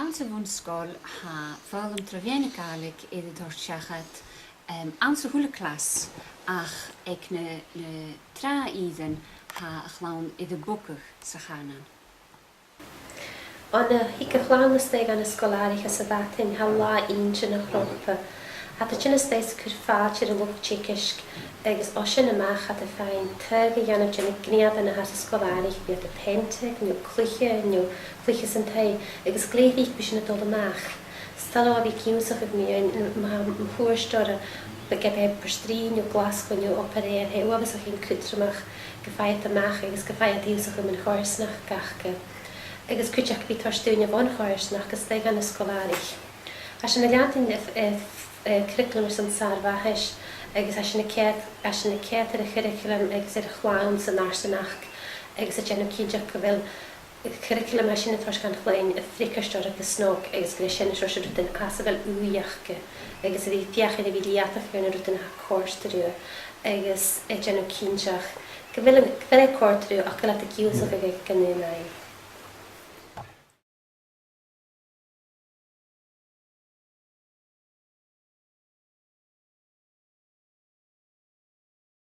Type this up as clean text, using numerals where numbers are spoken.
Amsa bhún scóil ha Foghlam trabhéna Gàidhlig iad dúirt seachad amsa thula clas ach ag na trá íðan ha a chlán iad bucach sa chanan. Anna hica chlána steig an scoláiricha sa bhatain ha lá inse na chrompa. Hat a tjinna steig cur fátir a luk tjikisk agus osin amach hat a fein tuga janna tjinna gniada na has a scolárich biad a pentig, nu cliche san tai agus gléirich bisina dod amach. Stalo a vi kiúsach ag mi an mhúrstora begeb heb perstrí nu glasgo nu operéir he wabas a chin cutramach gefaiat amach agus gefaiat íusach am an choirsnach gachge. Agus cúteach bí tarstúne von choirsnach agus steig an scolárich. As na leantin curriculum san sarvahis agus as na ceat ar a curriculum agus ar a chláin san arsanach agus a gennym cídeach go bhfuil curriculum as na tos gan chléin a fricastor agus snog agus go sin so se rutin as a bhfuil uíachge agus a fiach a bhí liatach ar na rutin a córstarú agus a gennym cídeach go bhfuil a cóirtarú ach go le a cíúsach a gannénaí.